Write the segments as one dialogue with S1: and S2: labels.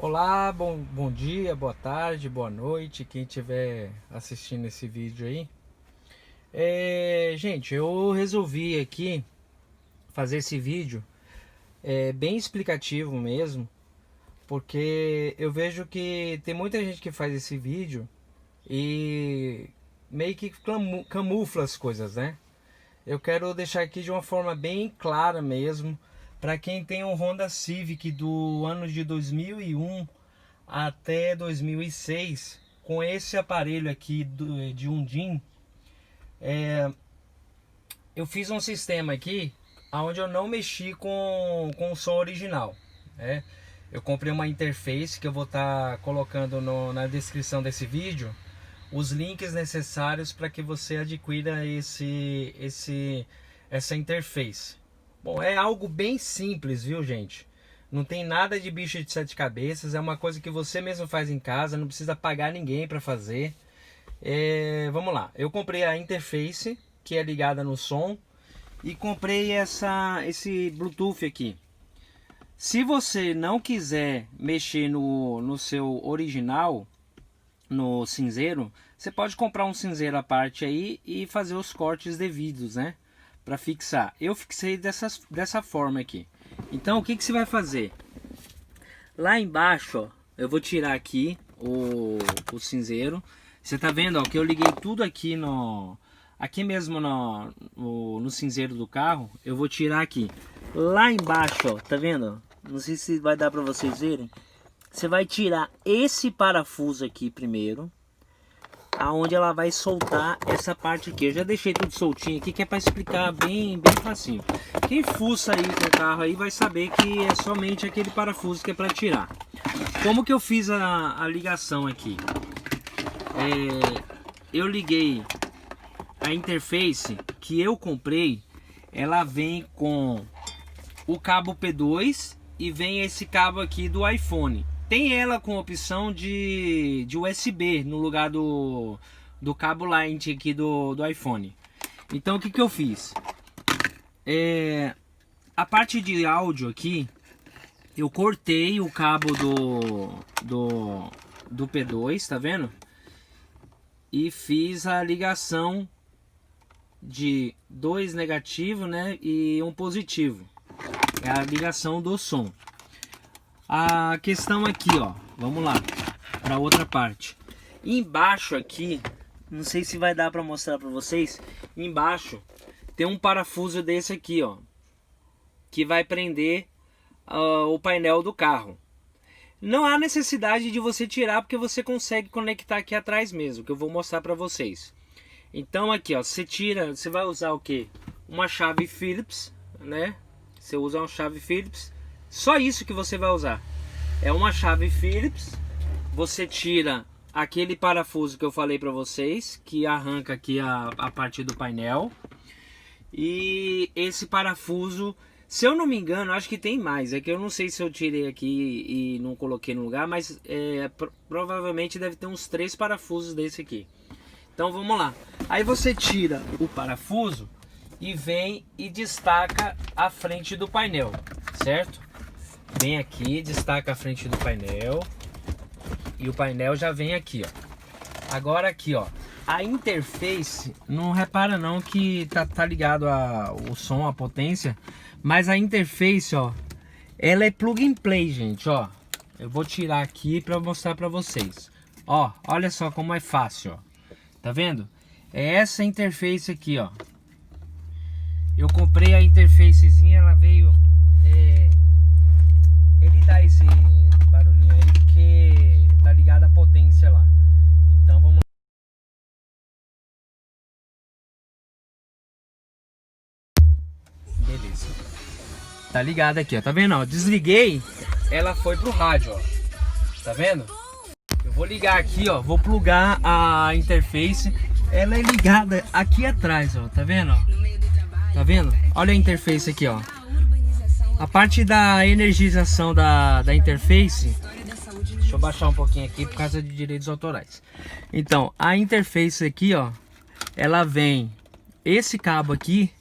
S1: Olá, bom dia, boa tarde, boa noite, quem estiver assistindo esse vídeo aí. Gente, eu resolvi aqui fazer esse vídeo bem explicativo mesmo, porque eu vejo que tem muita gente que faz esse vídeo e meio que camufla as coisas, né? Eu quero deixar aqui de uma forma bem clara mesmo, para quem tem um Honda Civic do ano de 2001 até 2006, com esse aparelho aqui de Undin. Eu fiz um sistema aqui onde eu não mexi com o som original, né? Eu comprei uma interface que eu vou estar colocando na descrição desse vídeo os links necessários para que você adquira essa interface. Bom, é algo bem simples, viu, gente? Não tem nada de bicho de sete cabeças, é uma coisa que você mesmo faz em casa, não precisa pagar ninguém para fazer. Vamos lá, eu comprei a interface que é ligada no som e comprei esse Bluetooth aqui. Se você não quiser mexer no seu original, no cinzeiro, você pode comprar um cinzeiro à parte aí e fazer os cortes devidos, né? Para fixar. Eu fixei dessa forma aqui. Então o que você vai fazer? Lá embaixo, ó, eu vou tirar aqui o cinzeiro. Você tá vendo, ó, que eu liguei tudo aqui aqui mesmo no cinzeiro do carro. Eu vou tirar aqui. Lá embaixo, ó, tá vendo? Não sei se vai dar para vocês verem. Você vai tirar esse parafuso aqui primeiro, aonde ela vai soltar essa parte aqui. Eu já deixei tudo soltinho aqui, que é para explicar bem facinho. Quem fuça aí com o carro aí vai saber que é somente aquele parafuso que é para tirar. Como que eu fiz a ligação aqui? Eu liguei a interface que eu comprei. Ela vem com o cabo P2 e vem esse cabo aqui do iPhone. Tem ela com opção de USB no lugar do cabo Light aqui do iPhone. Então o que eu fiz? A parte de áudio aqui, eu cortei o cabo do P2, tá vendo? E fiz a ligação de dois negativos, né, e um positivo. É a ligação do som. A questão aqui, ó, vamos lá para outra parte. Embaixo aqui, não sei se vai dar para mostrar para vocês. Embaixo tem um parafuso desse aqui, ó, que vai prender o painel do carro. Não há necessidade de você tirar, porque você consegue conectar aqui atrás mesmo, que eu vou mostrar para vocês. Então aqui, ó, você tira, você vai usar o que? Uma chave Phillips, né? Você usa uma chave Phillips. Só isso que você vai usar. É uma chave Phillips. Você tira aquele parafuso que eu falei para vocês, que arranca aqui a parte do painel. E esse parafuso, se eu não me engano, acho que tem mais. É que eu não sei se eu tirei aqui e não coloquei no lugar, mas provavelmente deve ter uns 3 parafusos desse aqui. Então vamos lá. Aí você tira o parafuso e vem e destaca a frente do painel, certo? Vem aqui, destaca a frente do painel e o painel já vem aqui, ó. Agora aqui, ó, a interface, não repara não que tá ligado o som, a potência, mas a interface, ó, ela é plug and play, gente, ó. Eu vou tirar aqui para mostrar para vocês. Ó, olha só como é fácil, ó. Tá vendo? É essa interface aqui, ó. Eu comprei a interfacezinha, ela veio... Ele dá esse barulhinho aí porque tá ligado a potência lá. Então vamos lá. Beleza. Tá ligado aqui, ó. Tá vendo, ó? Desliguei, ela foi pro rádio, ó. Tá vendo? Eu vou ligar aqui, ó. Vou plugar a interface. Ela é ligada aqui atrás, ó. Tá vendo, ó? Tá vendo? Olha a interface aqui, ó. A parte da energização da interface. Deixa eu baixar um pouquinho aqui por causa de direitos autorais. Então, a interface aqui, ó, ela vem esse cabo aqui,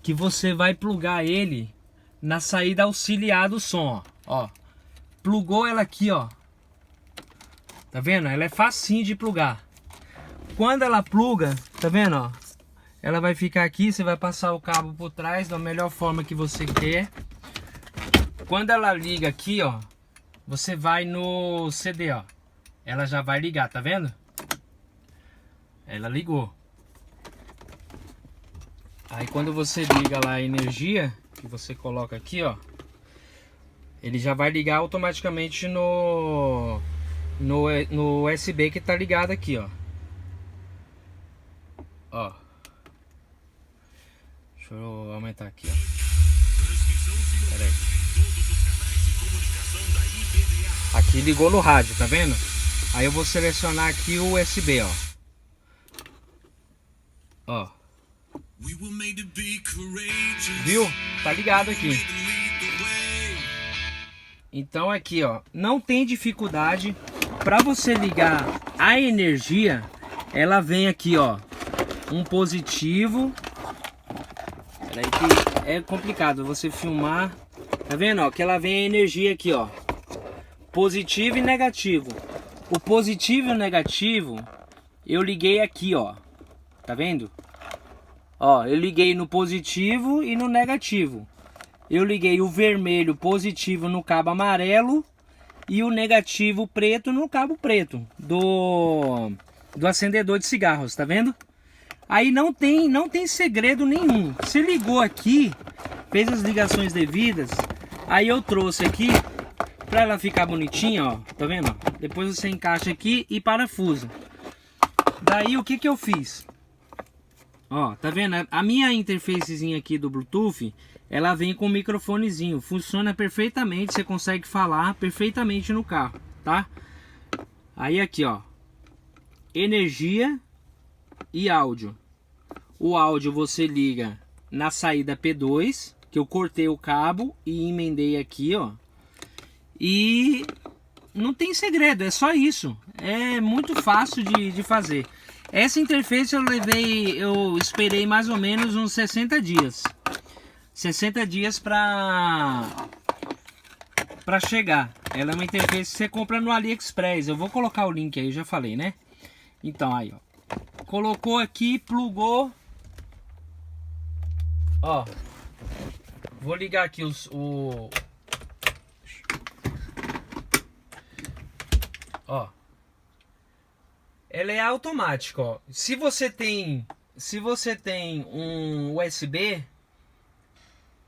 S1: que você vai plugar ele na saída auxiliar do som, ó. plugou ela aqui, ó. Tá vendo? Ela é facinho de plugar. Quando ela pluga, tá vendo, ó? Ela vai ficar aqui, você vai passar o cabo por trás da melhor forma que você quer. Quando ela liga aqui, ó, você vai no CD, ó. Ela já vai ligar, tá vendo? Ela ligou. Aí quando você liga lá a energia, que você coloca aqui, ó, ele já vai ligar automaticamente no USB que tá ligado aqui, ó. Ó. Deixa eu aumentar aqui, ó. Pera aí. Aqui ligou no rádio, tá vendo? Aí eu vou selecionar aqui o USB, ó. Ó. Viu? Tá ligado aqui. Então aqui, ó, não tem dificuldade. Para você ligar a energia, ela vem aqui, ó, um positivo. Peraí que é complicado você filmar. Tá vendo, ó, que ela vem a energia aqui, ó, positivo e negativo. O positivo e o negativo eu liguei aqui, ó. Tá vendo? Ó, eu liguei no positivo e no negativo. Eu liguei o vermelho positivo no cabo amarelo e o negativo preto no cabo preto do acendedor de cigarros, tá vendo? Aí não tem segredo nenhum. Você ligou aqui, fez as ligações devidas, aí eu trouxe aqui pra ela ficar bonitinha, ó, tá vendo? Depois você encaixa aqui e parafusa. Daí o que que eu fiz? Ó, tá vendo? A minha interfacezinha aqui do Bluetooth, ela vem com um microfonezinho. Funciona perfeitamente, você consegue falar perfeitamente no carro, tá? Aí aqui, ó, energia e áudio. O áudio você liga na saída P2, que eu cortei o cabo e emendei aqui, ó. E não tem segredo, é só isso. É muito fácil de fazer. Essa interface eu esperei mais ou menos uns 60 dias. 60 dias pra chegar. Ela é uma interface que você compra no AliExpress. Eu vou colocar o link aí, eu já falei, né? Então aí, ó. Colocou aqui, plugou. Ó. Vou ligar aqui Ó. Ela é automática, ó. Se você tem um USB,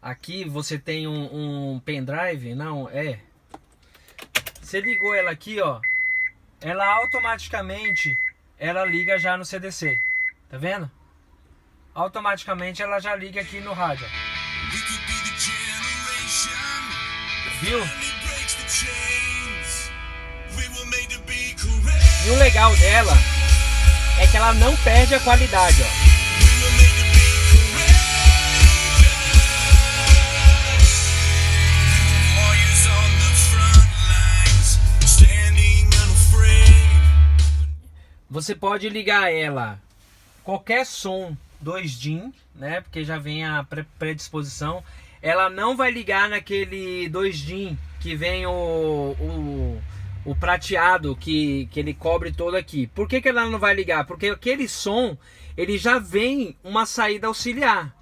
S1: aqui você tem um pendrive, não, você ligou ela aqui, ó, ela automaticamente, ela liga já no CDC, tá vendo? Automaticamente ela já liga aqui no rádio, viu? E o legal dela é que ela não perde a qualidade, ó. Você pode ligar ela qualquer som 2 DIN, né? Porque já vem a predisposição. Ela não vai ligar naquele 2 DIN que vem o prateado que ele cobre todo aqui. Por que ela não vai ligar? Porque aquele som, ele já vem uma saída auxiliar.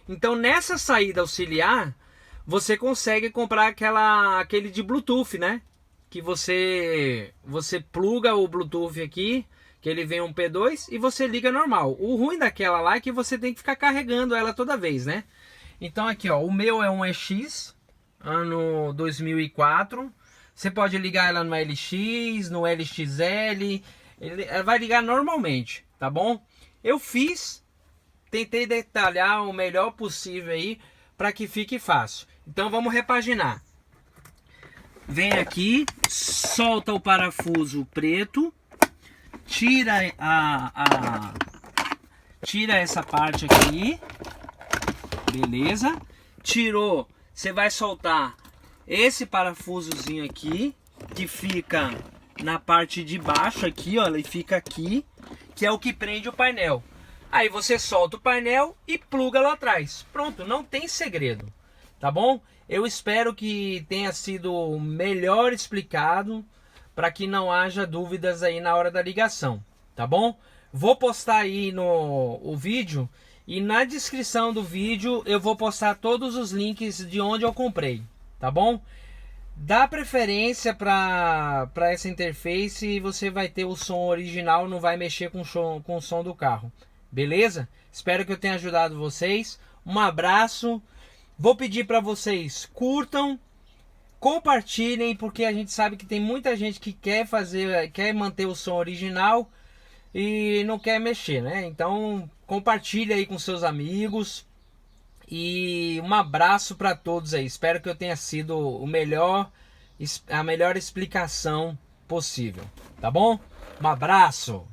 S1: Então nessa saída auxiliar, você consegue comprar aquele de Bluetooth, né? Que você pluga o Bluetooth aqui, que ele vem um P2 e você liga normal. O ruim daquela lá é que você tem que ficar carregando ela toda vez, né? Então aqui, ó, o meu é um EX, ano 2004. Você pode ligar ela no LX, no LXL, ela vai ligar normalmente, tá bom? Eu tentei detalhar o melhor possível aí para que fique fácil. Então vamos repaginar. Vem aqui, solta o parafuso preto, tira essa parte aqui, beleza? Tirou, você vai soltar esse parafusozinho aqui, que fica na parte de baixo aqui, ó, ele fica aqui, que é o que prende o painel. Aí você solta o painel e pluga lá atrás. Pronto, não tem segredo. tá bom? Eu espero que tenha sido melhor explicado para que não haja dúvidas aí na hora da ligação, tá bom? Vou postar aí o vídeo e na descrição do vídeo eu vou postar todos os links de onde eu comprei, tá bom? Dá preferência para essa interface e você vai ter o som original, não vai mexer com o som do carro, beleza? Espero que eu tenha ajudado vocês. Um abraço. Vou pedir para vocês curtam, compartilhem, porque a gente sabe que tem muita gente que quer manter o som original e não quer mexer, né? Então compartilhe aí com seus amigos. E um abraço para todos aí. Espero que eu tenha sido a melhor explicação possível, tá bom? Um abraço.